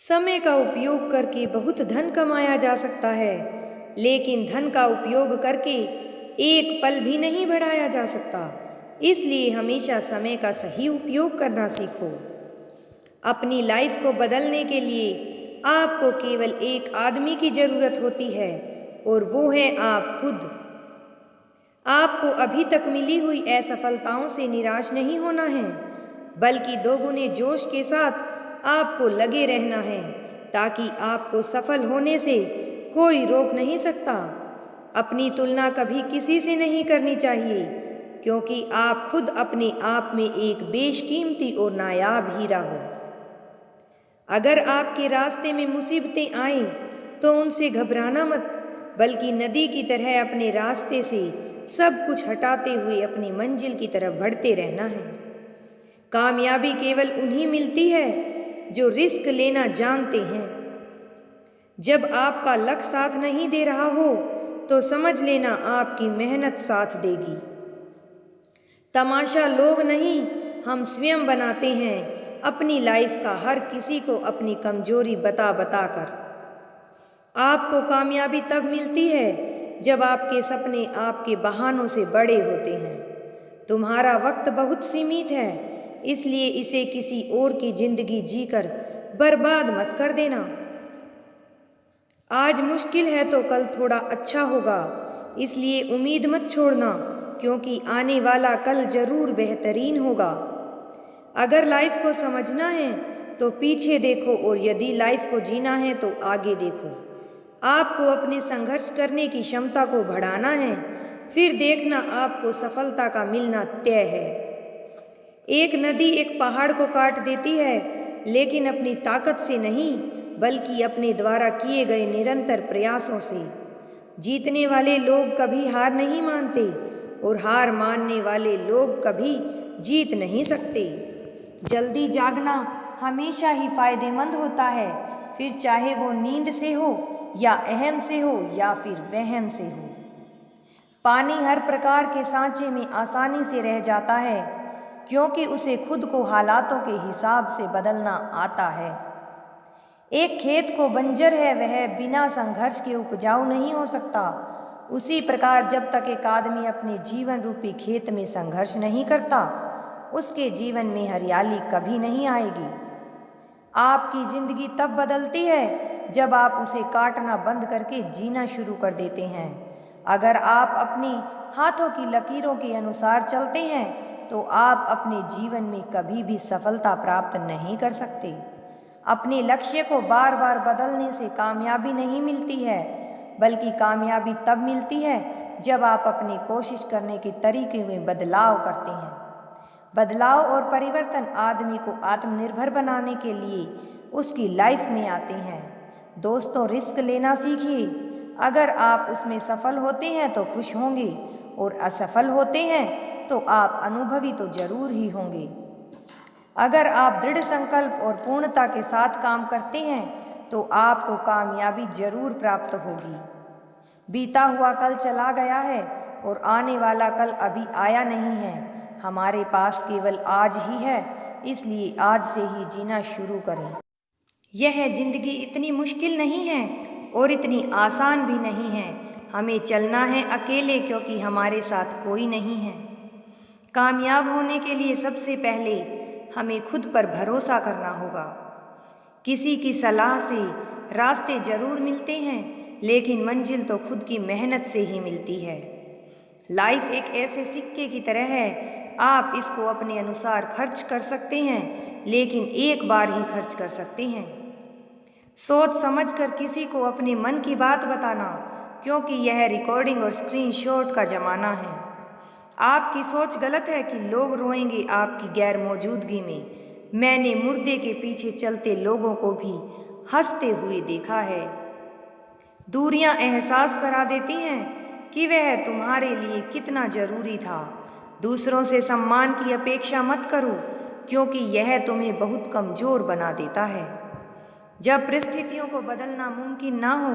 समय का उपयोग करके बहुत धन कमाया जा सकता है, लेकिन धन का उपयोग करके एक पल भी नहीं बढ़ाया जा सकता। इसलिए हमेशा समय का सही उपयोग करना सीखो। अपनी लाइफ को बदलने के लिए आपको केवल एक आदमी की जरूरत होती है, और वो है आप खुद। आपको अभी तक मिली हुई असफलताओं से निराश नहीं होना है, बल्कि दोगुने जोश के साथ आपको लगे रहना है, ताकि आपको सफल होने से कोई रोक नहीं सकता। अपनी तुलना कभी किसी से नहीं करनी चाहिए, क्योंकि आप खुद अपने आप में एक बेशकीमती और नायाब हीरा हो। अगर आपके रास्ते में मुसीबतें आएं, तो उनसे घबराना मत, बल्कि नदी की तरह अपने रास्ते से सब कुछ हटाते हुए अपनी मंजिल की तरफ बढ़ते रहना है। कामयाबी केवल उन्हीं मिलती है जो रिस्क लेना जानते हैं। जब आपका लक साथ नहीं दे रहा हो, तो समझ लेना आपकी मेहनत साथ देगी। तमाशा लोग नहीं, हम स्वयं बनाते हैं अपनी लाइफ का, हर किसी को अपनी कमजोरी बता बता कर। आपको कामयाबी तब मिलती है जब आपके सपने आपके बहानों से बड़े होते हैं। तुम्हारा वक्त बहुत सीमित है, इसलिए इसे किसी और की जिंदगी जीकर बर्बाद मत कर देना। आज मुश्किल है तो कल थोड़ा अच्छा होगा, इसलिए उम्मीद मत छोड़ना, क्योंकि आने वाला कल जरूर बेहतरीन होगा। अगर लाइफ को समझना है तो पीछे देखो, और यदि लाइफ को जीना है तो आगे देखो। आपको अपने संघर्ष करने की क्षमता को बढ़ाना है, फिर देखना आपको सफलता का मिलना तय है। एक नदी एक पहाड़ को काट देती है, लेकिन अपनी ताकत से नहीं, बल्कि अपने द्वारा किए गए निरंतर प्रयासों से। जीतने वाले लोग कभी हार नहीं मानते, और हार मानने वाले लोग कभी जीत नहीं सकते। जल्दी जागना हमेशा ही फायदेमंद होता है, फिर चाहे वो नींद से हो, या अहम से हो, या फिर वहम से हो। पानी हर प्रकार के सांचे में आसानी से रह जाता है, क्योंकि उसे खुद को हालातों के हिसाब से बदलना आता है। एक खेत को बंजर है, वह बिना संघर्ष के उपजाऊ नहीं हो सकता। उसी प्रकार जब तक एक आदमी अपने जीवन रूपी खेत में संघर्ष नहीं करता, उसके जीवन में हरियाली कभी नहीं आएगी। आपकी जिंदगी तब बदलती है जब आप उसे काटना बंद करके जीना शुरू कर देते हैं। अगर आप अपनी हाथों की लकीरों के अनुसार चलते हैं, तो आप अपने जीवन में कभी भी सफलता प्राप्त नहीं कर सकते। अपने लक्ष्य को बार बार बदलने से कामयाबी नहीं मिलती है, बल्कि कामयाबी तब मिलती है जब आप अपनी कोशिश करने के तरीके में बदलाव करते हैं। बदलाव और परिवर्तन आदमी को आत्मनिर्भर बनाने के लिए उसकी लाइफ में आते हैं। दोस्तों, रिस्क लेना सीखिए। अगर आप उसमें सफल होते हैं तो खुश होंगे, और असफल होते हैं तो आप अनुभवी तो जरूर ही होंगे। अगर आप दृढ़ संकल्प और पूर्णता के साथ काम करते हैं, तो आपको कामयाबी जरूर प्राप्त होगी। बीता हुआ कल चला गया है, और आने वाला कल अभी आया नहीं है। हमारे पास केवल आज ही है, इसलिए आज से ही जीना शुरू करें। यह जिंदगी इतनी मुश्किल नहीं है, और इतनी आसान भी नहीं है। हमें चलना है अकेले, क्योंकि हमारे साथ कोई नहीं है। कामयाब होने के लिए सबसे पहले हमें खुद पर भरोसा करना होगा। किसी की सलाह से रास्ते जरूर मिलते हैं, लेकिन मंजिल तो खुद की मेहनत से ही मिलती है। लाइफ एक ऐसे सिक्के की तरह है, आप इसको अपने अनुसार खर्च कर सकते हैं, लेकिन एक बार ही खर्च कर सकते हैं। सोच समझकर किसी को अपने मन की बात बताना, क्योंकि यह रिकॉर्डिंग और स्क्रीनशॉट का ज़माना है। आपकी सोच गलत है कि लोग रोएंगे आपकी गैर मौजूदगी में। मैंने मुर्दे के पीछे चलते लोगों को भी हंसते हुए देखा है। दूरियां एहसास करा देती हैं कि वह तुम्हारे लिए कितना जरूरी था। दूसरों से सम्मान की अपेक्षा मत करो, क्योंकि यह तुम्हें बहुत कमजोर बना देता है। जब परिस्थितियों को बदलना मुमकिन ना हो,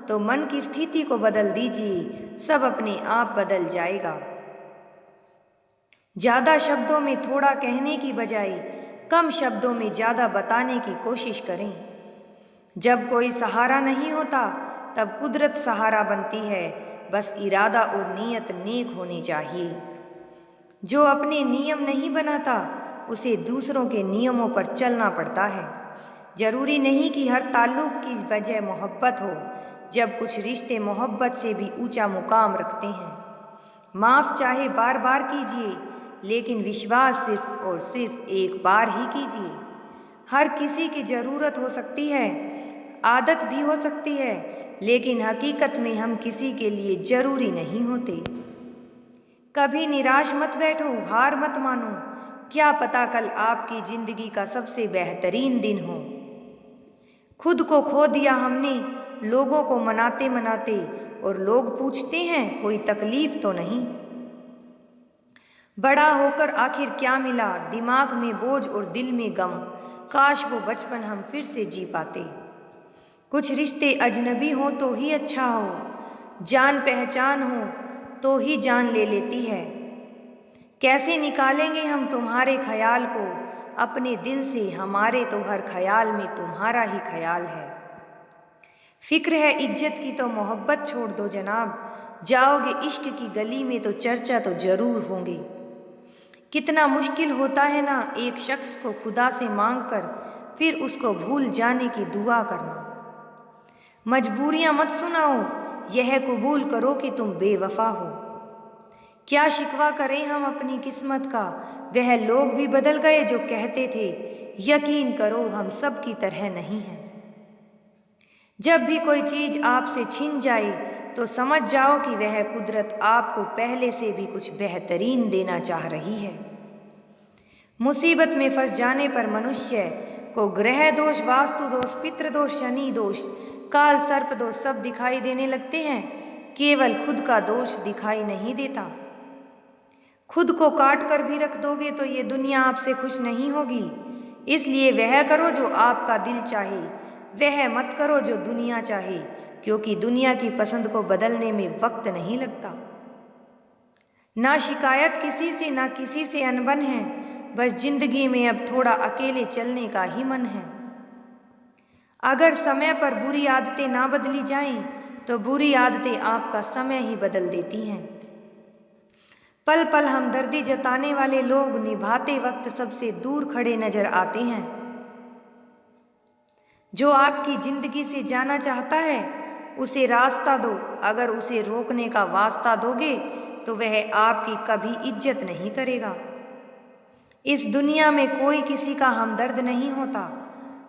तो मन की स्थिति को बदल दीजिए, सब अपने आप बदल जाएगा। ज़्यादा शब्दों में थोड़ा कहने की बजाय कम शब्दों में ज़्यादा बताने की कोशिश करें। जब कोई सहारा नहीं होता तब कुदरत सहारा बनती है। बस इरादा और नीयत नेक होनी चाहिए। जो अपने नियम नहीं बनाता उसे दूसरों के नियमों पर चलना पड़ता है। जरूरी नहीं कि हर ताल्लुक की वजह मोहब्बत हो, जब कुछ रिश्ते मोहब्बत से भी ऊंचा मुकाम रखते हैं। माफ़ चाहे बार बार कीजिए, लेकिन विश्वास सिर्फ और सिर्फ एक बार ही कीजिए। हर किसी की ज़रूरत हो सकती है, आदत भी हो सकती है, लेकिन हकीकत में हम किसी के लिए ज़रूरी नहीं होते। कभी निराश मत बैठो, हार मत मानो। क्या पता कल आपकी ज़िंदगी का सबसे बेहतरीन दिन हो। खुद को खो दिया हमने लोगों को मनाते मनाते, और लोग पूछते हैं कोई तकलीफ तो नहीं। बड़ा होकर आखिर क्या मिला, दिमाग में बोझ और दिल में गम। काश वो बचपन हम फिर से जी पाते। कुछ रिश्ते अजनबी हो तो ही अच्छा हो, जान पहचान हो तो ही जान ले लेती है। कैसे निकालेंगे हम तुम्हारे ख्याल को अपने दिल से, हमारे तो हर ख्याल में तुम्हारा ही ख्याल है। फिक्र है इज्जत की तो मोहब्बत छोड़ दो जनाब, जाओगे इश्क की गली में तो चर्चा तो जरूर होंगे। कितना मुश्किल होता है ना एक शख्स को खुदा से मांग कर फिर उसको भूल जाने की दुआ करना। मजबूरियां मत सुनाओ, यह कबूल करो कि तुम बेवफा हो। क्या शिकवा करें हम अपनी किस्मत का, वह लोग भी बदल गए जो कहते थे यकीन करो हम सब की तरह नहीं हैं। जब भी कोई चीज़ आपसे छिन जाए तो समझ जाओ कि वह कुदरत आपको पहले से भी कुछ बेहतरीन देना चाह रही है। मुसीबत में फंस जाने पर मनुष्य को ग्रह दोष, वास्तु दोष, पितृ दोष, शनि दोष, काल सर्प दोष सब दिखाई देने लगते हैं, केवल खुद का दोष दिखाई नहीं देता। खुद को काट कर भी रख दोगे तो ये दुनिया आपसे खुश नहीं होगी। इसलिए वह करो जो आपका दिल चाहे, वह मत करो जो दुनिया चाहे, क्योंकि दुनिया की पसंद को बदलने में वक्त नहीं लगता। ना शिकायत किसी से, ना किसी से अनबन है, बस जिंदगी में अब थोड़ा अकेले चलने का ही मन है। अगर समय पर बुरी आदतें ना बदली जाएं, तो बुरी आदतें आपका समय ही बदल देती हैं। पल पल हमदर्दी जताने वाले लोग निभाते वक्त सबसे दूर खड़े नजर आते हैं। जो आपकी जिंदगी से जाना चाहता है उसे रास्ता दो, अगर उसे रोकने का वास्ता दोगे तो वह आपकी कभी इज्जत नहीं करेगा। इस दुनिया में कोई किसी का हमदर्द नहीं होता।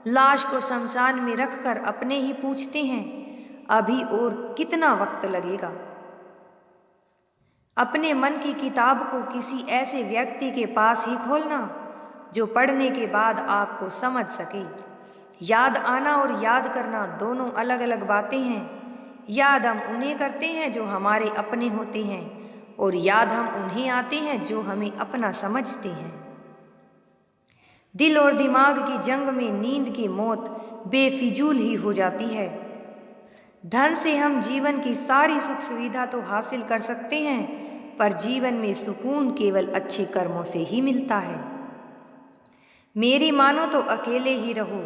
लाश को शमशान में रखकर अपने ही पूछते हैं अभी और कितना वक्त लगेगा। अपने मन की किताब को किसी ऐसे व्यक्ति के पास ही खोलना जो पढ़ने के बाद आपको समझ सके। याद आना और याद करना दोनों अलग अलग बातें हैं। याद हम उन्हें करते हैं जो हमारे अपने होते हैं, और याद हम उन्हें आते हैं जो हमें अपना समझते हैं। दिल और दिमाग की जंग में नींद की मौत बेफिजूल ही हो जाती है। धन से हम जीवन की सारी सुख सुविधा तो हासिल कर सकते हैं, पर जीवन में सुकून केवल अच्छे कर्मों से ही मिलता है। मेरी मानो तो अकेले ही रहो,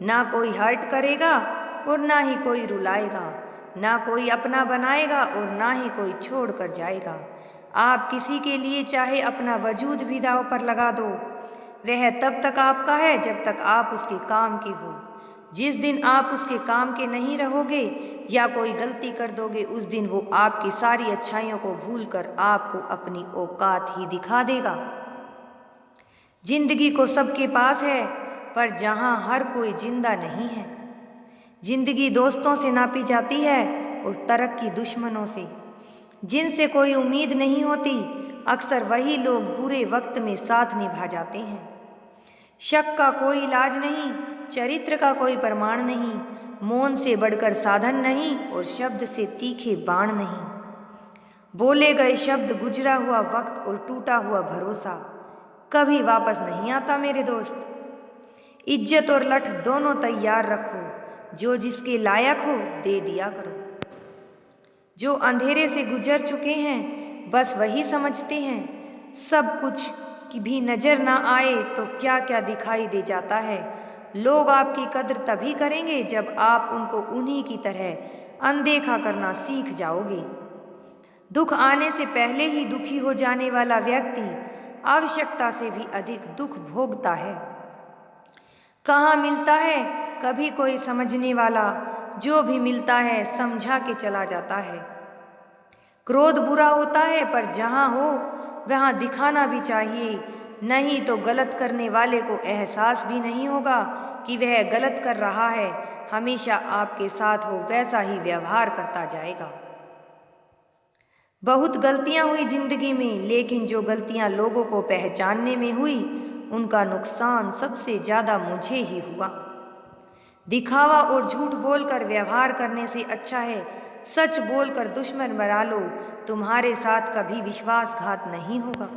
ना कोई हर्ट करेगा और ना ही कोई रुलाएगा, ना कोई अपना बनाएगा और ना ही कोई छोड़ कर जाएगा। आप किसी के लिए चाहे अपना वजूद भी दांव पर लगा दो, वह तब तक आपका है जब तक आप उसके काम के हो। जिस दिन आप उसके काम के नहीं रहोगे या कोई गलती कर दोगे, उस दिन वो आपकी सारी अच्छाइयों को भूलकर आपको अपनी औकात ही दिखा देगा। जिंदगी को सबके पास है, पर जहां हर कोई जिंदा नहीं है। जिंदगी दोस्तों से नापी जाती है और तरक्की दुश्मनों से। जिनसे कोई उम्मीद नहीं होती, अक्सर वही लोग बुरे वक्त में साथ निभा जाते हैं। शक का कोई इलाज नहीं, चरित्र का कोई प्रमाण नहीं, मौन से बढ़कर साधन नहीं और शब्द से तीखे बाण नहीं। बोले गए शब्द, गुजरा हुआ वक्त और टूटा हुआ भरोसा कभी वापस नहीं आता मेरे दोस्त। इज्जत और लठ दोनों तैयार रखो, जो जिसके लायक हो दे दिया करो। जो अंधेरे से गुजर चुके हैं बस वही समझते हैं, सब कुछ की भी नजर ना आए तो क्या क्या दिखाई दे जाता है, लोग आपकी कद्र तभी करेंगे जब आप उनको उन्हीं की तरह अनदेखा करना सीख जाओगे। दुख आने से पहले ही दुखी हो जाने वाला व्यक्ति आवश्यकता से भी अधिक दुख भोगता है। कहाँ मिलता है कभी कोई समझने वाला, जो भी मिलता है समझा के चला जाता है। क्रोध बुरा होता है, पर जहाँ हो वहाँ दिखाना भी चाहिए, नहीं तो गलत करने वाले को एहसास भी नहीं होगा कि वह गलत कर रहा है। हमेशा आपके साथ हो वैसा ही व्यवहार करता जाएगा। बहुत गलतियां हुई जिंदगी में, लेकिन जो गलतियां लोगों को पहचानने में हुई उनका नुकसान सबसे ज़्यादा मुझे ही हुआ। दिखावा और झूठ बोलकर व्यवहार करने से अच्छा है सच बोलकर दुश्मन बना लो, तुम्हारे साथ कभी विश्वासघात नहीं होगा।